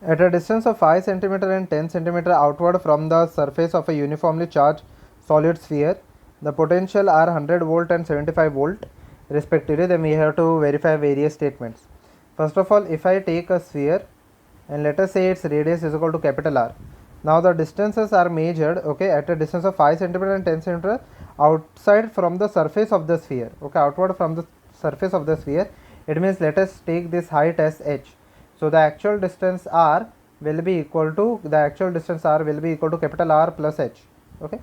At a distance of 5 cm and 10 cm outward from the surface of a uniformly charged solid sphere, the potential are 100 volt and 75 volt respectively. Then we have to verify various statements. First of all, if I take a sphere and let us say its radius is equal to capital R. Now the distances are measured, okay, at a distance of 5 cm and 10 cm outside from the surface of the sphere, okay, outward from the surface of the sphere. It means let us take this height as h. So the actual distance r will be equal to capital R plus h. Okay.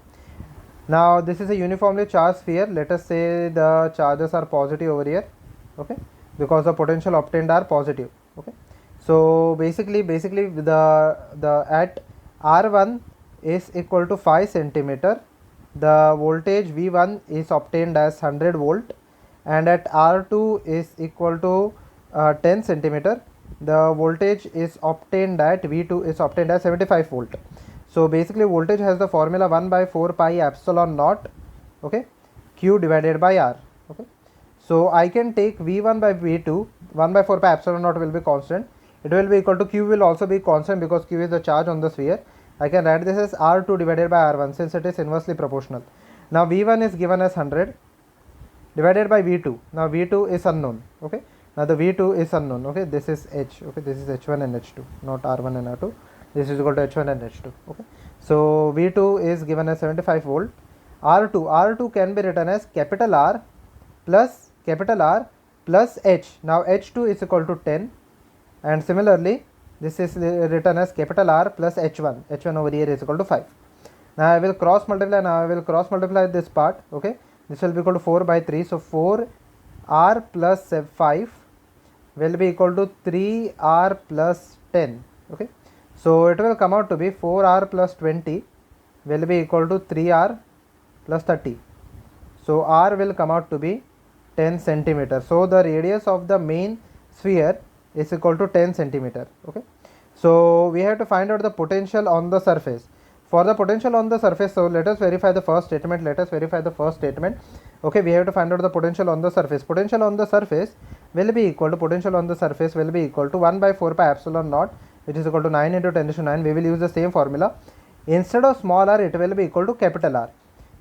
Now this is a uniformly charged sphere. Let us say the charges are positive over here. Okay, because the potential obtained are positive. Okay. So basically the at R1 is equal to 5 centimeter. The voltage V1 is obtained as 100 volt, and at R2 is equal to 10 centimeter. The voltage is obtained at V2 is obtained as 75 volt. So basically voltage has the formula 1 by 4 pi epsilon naught, okay, Q divided by R. Okay. So I can take V1 by V2, 1 by 4 pi epsilon naught will be constant. It will be equal to Q will also be constant because Q is the charge on the sphere. I can write this as R2 divided by R1 since it is inversely proportional. Now V1 is given as 100 divided by V2. Now V2 is unknown. Okay. Now the V2 is unknown. Okay. This is H. Okay. This is H1 and H2, not R1 and R2. This is equal to H1 and H2. Okay. So V2 is given as 75 volt. R2 can be written as capital R plus H. Now H2 is equal to 10, and similarly this is written as capital R plus H1 over here is equal to 5. Now I will cross multiply this part. Okay, this will be equal to 4 by 3. So 4R plus 5 will be equal to 3R plus 10. Okay, so it will come out to be 4R plus 20 will be equal to 3R plus 30. So R will come out to be 10 centimeter. So the radius of the main sphere is equal to 10 centimeter. Okay, so we have to find out the potential on the surface. For the potential on the surface, so let us verify the first statement. Okay, we have to find out the potential on the surface. Potential on the surface will be equal to 1 by 4 pi epsilon naught, which is equal to 9 into 10 to 9. We will use the same formula. Instead of small r, it will be equal to capital R.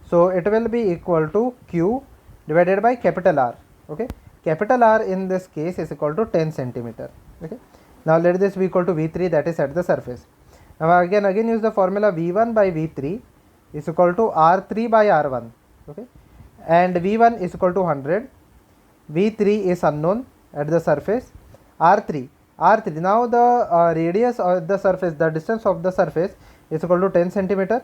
So it will be equal to Q divided by capital R. Okay, capital R in this case is equal to 10 centimeter. Okay, now let this be equal to V3, that is at the surface. Now again use the formula V1 by V3 is equal to R3 by R1. Okay, and V1 is equal to 100, V3 is unknown at the surface, R3. Now the radius of the surface, the distance of the surface is equal to 10 centimeter.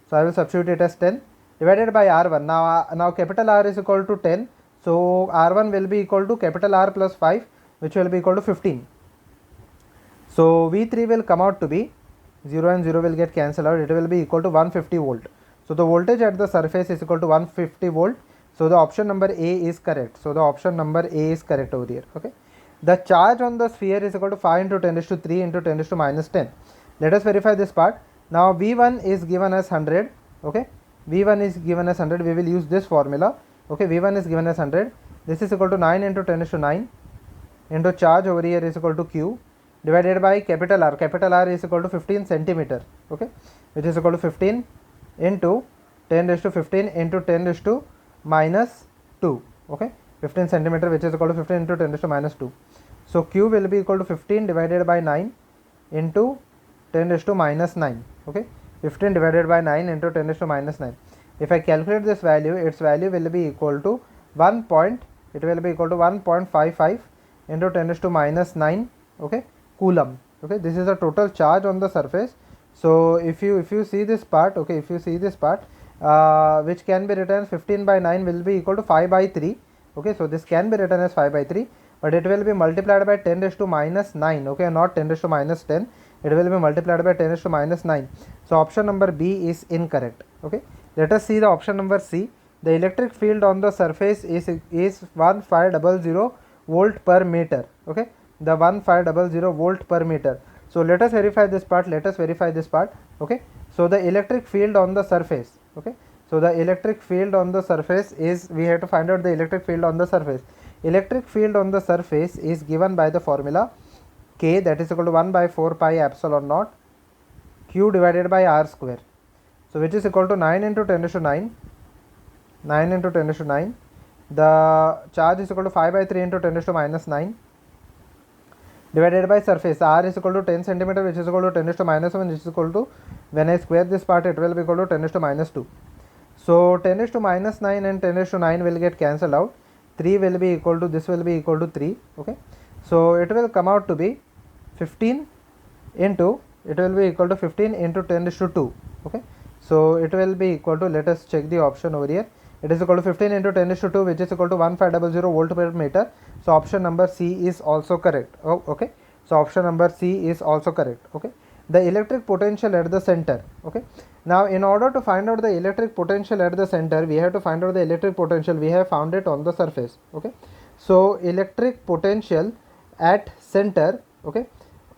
So I will substitute it as 10 divided by R1. Now capital R is equal to 10. So R1 will be equal to capital R plus 5, which will be equal to 15. So V3 will come out to be 0 and 0 will get cancelled out. It will be equal to 150 volt. So the voltage at the surface is equal to 150 volt. So the option number A is correct. Over here. Okay. The charge on the sphere is equal to 5 into 10 to 3 into 10 to minus 10. Let us verify this part. Now V1 is given as 100. Okay. V1 is given as 100. We will use this formula. Okay. V1 is given as 100. This is equal to 9 into 10 to 9 into charge over here is equal to Q divided by capital R. Capital R is equal to 15 centimeter. Okay. Which is equal to 15 into 10 raised to 15 into 10 raised to minus 2. Okay. 15 centimeter, which is equal to 15 into 10 raised to minus 2. So Q will be equal to 15 divided by 9 into 10 raised to minus 9. Okay. 15 divided by 9 into 10 raised to minus 9. If I calculate this value, its value will be equal to 1.55 into 10 raised to minus 9. Okay, coulomb. Okay, this is the total charge on the surface. So if you see this part, okay, which can be written as 15 by 9 will be equal to 5 by 3. Okay, so this can be written as 5 by 3, but it will be multiplied by 10 raised to minus 9. Okay, not 10 raised to minus 10. It will be multiplied by 10 raised to minus 9. So option number B is incorrect. Okay, let us see the option number C. The electric field on the surface is 1500 volt per meter. Okay, the 1500 volt per meter. So let us verify this part. Okay, so the electric field on the surface. Okay, so the electric field on the surface is, we have to find out the electric field on the surface. Electric field on the surface is given by the formula K, that is equal to 1 by 4 pi epsilon naught Q divided by R square. So which is equal to 9 into 10 raised to 9. 9 into 10 raised to 9. The charge is equal to 5 by 3 into 10 raised to minus 9 divided by surface. R is equal to 10 centimeter, which is equal to 10 raised to minus 1, which is equal to, when I square this part, it will be equal to 10 raised to minus 2. So 10 raised to minus 9 and 10 raised to 9 will get cancelled out. 3 will be equal to, this will be equal to 3. Okay. So it will come out to be 15 into, it will be equal to 15 into 10 raised to 2. Okay. So it will be equal to, let us check the option over here. It is equal to 15 into 10 raised to 2, which is equal to 1500 volt per meter. So option number C is also correct. Oh, okay. So option number C is also correct. Okay. The electric potential at the center. Okay. Now in order to find out the electric potential at the center, we have to find out the electric potential. We have found it on the surface. Okay. So electric potential at center, okay,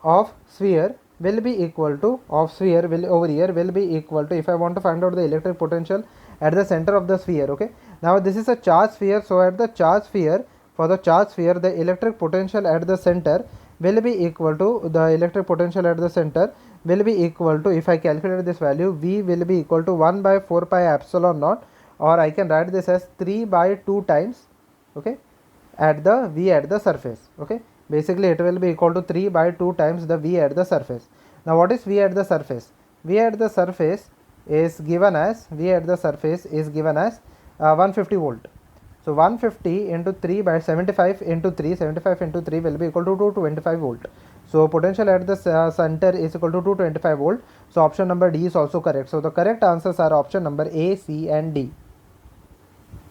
of sphere will be equal to, of sphere will over here will be equal to, if I want to find out the electric potential at the center of the sphere. Okay. Now this is a charge sphere. So at the charge sphere, for the charge sphere, the electric potential at the center will be equal to, the electric potential at the center will be equal to, if I calculate this value, V will be equal to 1 by 4 pi epsilon naught, or I can write this as 3 by 2 times, okay, at the V at the surface. Okay. Basically it will be equal to 3 by 2 times the V at the surface. Now what is V at the surface? V at the surface is given as, V at the surface is given as 150 volt. So 150 into 3 by 75 into 3, 75 into 3 will be equal to 225 volt. So potential at the center is equal to 225 volt. So option number D is also correct. So the correct answers are option number A, C and D.